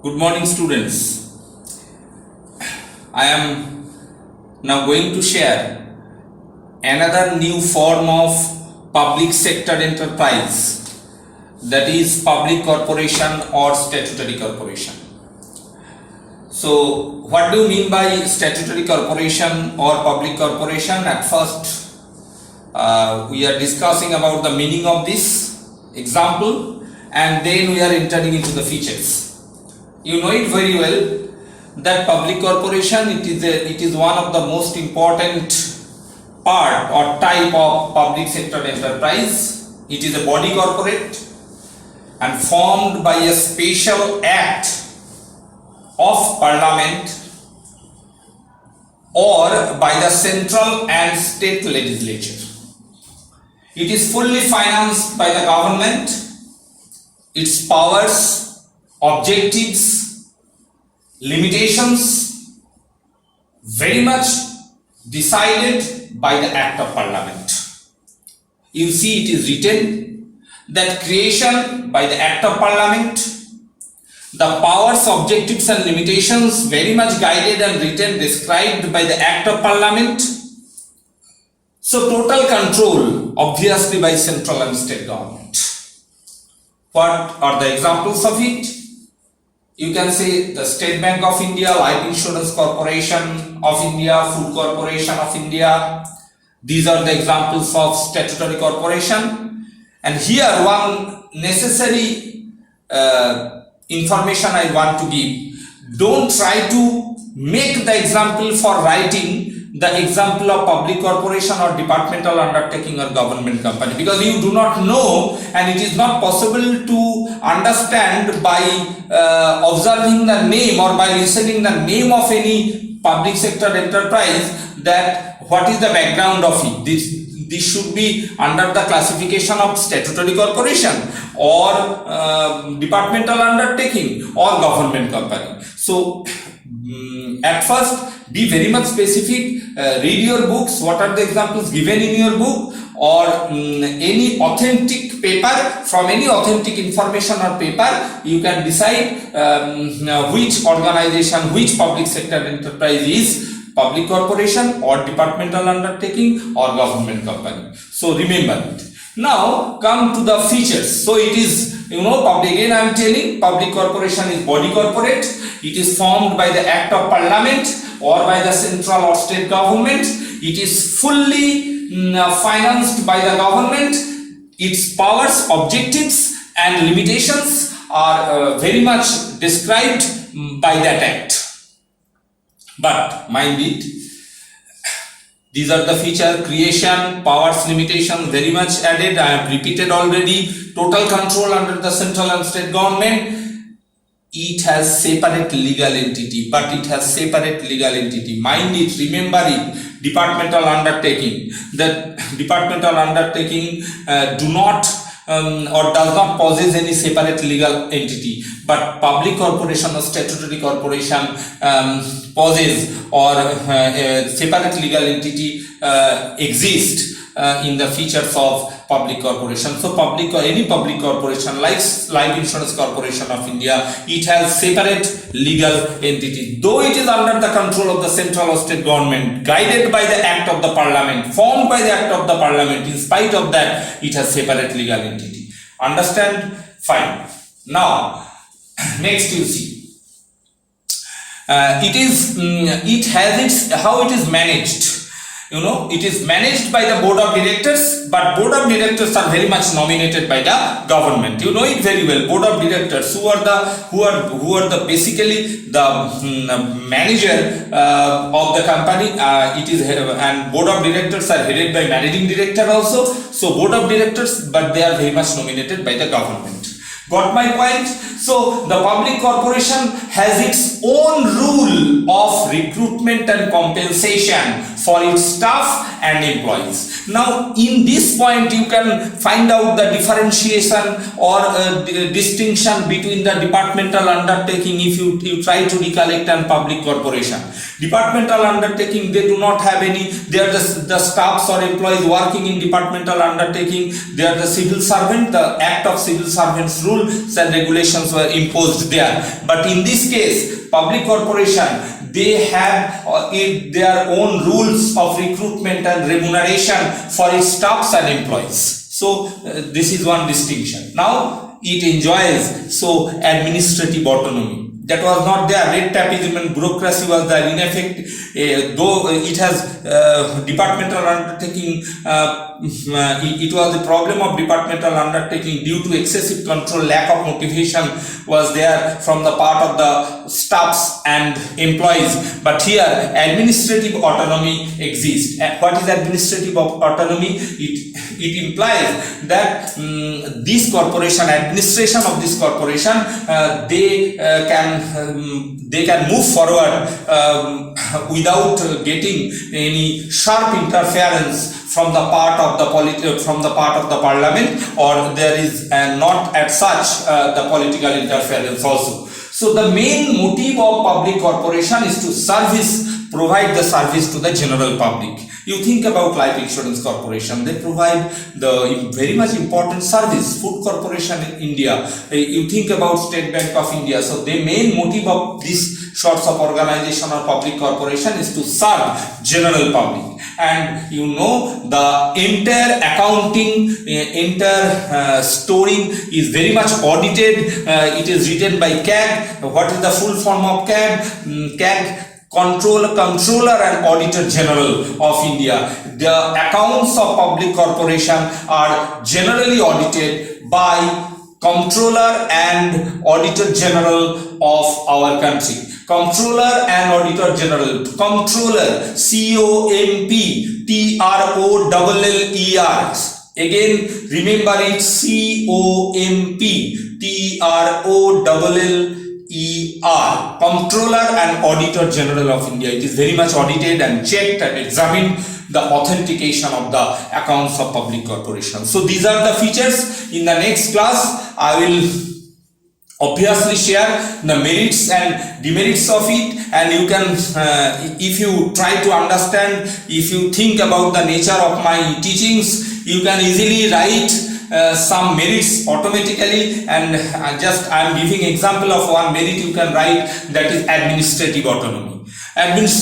Good morning, students. I am now going to share another new form of public sector enterprise, that is public corporation or statutory corporation. So, what do you mean by statutory corporation or public corporation? At first, we are discussing about the meaning of this example, and then we are entering into the features. You know it very well that public corporation it is one of the most important part or type of public sector enterprise. It is a body corporate and formed by a special act of parliament or by the central and state legislature. It is fully financed by the government. Its powers, objectives, limitations very much decided by the act of parliament. You see, it is written that creation by the act of parliament, the powers, objectives and limitations very much guided and written, described by the act of parliament. So total control obviously by central and state government. What are the examples of it? You can say the State Bank of India, Life Insurance Corporation of India, Food Corporation of India. These are the examples of statutory corporation. And here one necessary information I want to give. Don't try to make the example for writing the example of public corporation or departmental undertaking or government company, because you do not know and it is not possible to understand by observing the name or by listening the name of any public sector enterprise that what is the background of it. This should be under the classification of statutory corporation or departmental undertaking or government company. So at first be very much specific, read your books, what are the examples given in your book, or any authentic paper, from any authentic information or paper you can decide which organization, which public sector enterprise is public corporation or departmental undertaking or government company. So remember it. Now come to the features. So it is, public, again I am telling, public corporation is body corporate. It is formed by the act of parliament or by the central or state government. It is fully financed by the government. Its powers, objectives and limitations are very much described by that act. But mind it, these are the feature: creation, powers, limitation, very much added. I have repeated already. Total control under the central and state government. It has separate legal entity, but it has separate legal entity. Mind it, remember it. Departmental undertaking. The departmental undertaking do not or does not possess any separate legal entity, but public corporation or statutory corporation possess or separate legal entity exist in the features of public corporation. So any public corporation like Life Insurance Corporation of India, it has separate legal entity, though it is under the control of the central or state government, guided by the act of the parliament, formed by the act of the parliament. In spite of that, it has separate legal entity. Understand? Fine. Now next you see, it has its, how it is managed. It is managed by the board of directors, but board of directors are very much nominated by the government. You know it very well. Board of directors, who are the basically the manager of the company. It is and board of directors are headed by managing director also. So board of directors, but they are very much nominated by the government. Got my point? So the public corporation has its own rule of recruitment and compensation for its staff and employees. Now in this point you can find out the differentiation or distinction between the departmental undertaking if you try to recollect and public corporation. Departmental undertaking, they do not have any, they are the staffs or employees working in departmental undertaking, they are the civil servant, the Act of Civil Servants rules and regulations were imposed there. But in this case, public corporation, they have their own rules of recruitment and remuneration for its staffs and employees. So this is one distinction. Now it enjoys administrative autonomy. That was not there. Red tapeism and bureaucracy was there in effect. Though it has departmental undertaking, it was the problem of departmental undertaking due to excessive control, lack of motivation was there from the part of the staffs and employees. But here administrative autonomy exists. What is administrative autonomy? It implies that this corporation, administration of this corporation, they can move forward without getting any sharp interference from the part of the parliament, or there is not as such the political interference also. So the main motive of public corporation is to provide the service to the general public. You think about life insurance corporation, they provide the very much important service. Food corporation in India, you think about State Bank of India. So the main motive of these sorts of organization or public corporation is to serve general public. And you know, the entire accounting, entire storing is very much audited. It is written by CAG. What is the full form of CAG? CAG, Controller and Auditor General of India. The accounts of public corporation are generally audited by Comptroller and Auditor General of our country. Comptroller and Auditor General. Comptroller, COMPTROLLER. Again, remember it, COMPTROLLER. Comptroller and Auditor General of India. It is very much audited and checked and examined the authentication of the accounts of public corporations. So these are the features. In the next class, I will obviously share the merits and demerits of it, and you can if you try to understand, if you think about the nature of my teachings, you can easily write some merits automatically, and I am giving example of one merit you can write, that is administrative autonomy.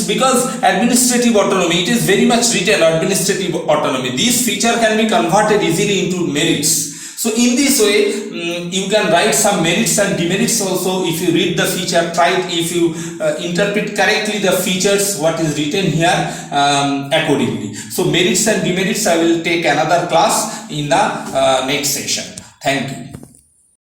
Because administrative autonomy, it is very much written administrative autonomy. This feature can be converted easily into merits. So in this way, you can write some merits and demerits also. If you read the feature, if you interpret correctly the features, what is written here accordingly. So merits and demerits, I will take another class in the next session. Thank you.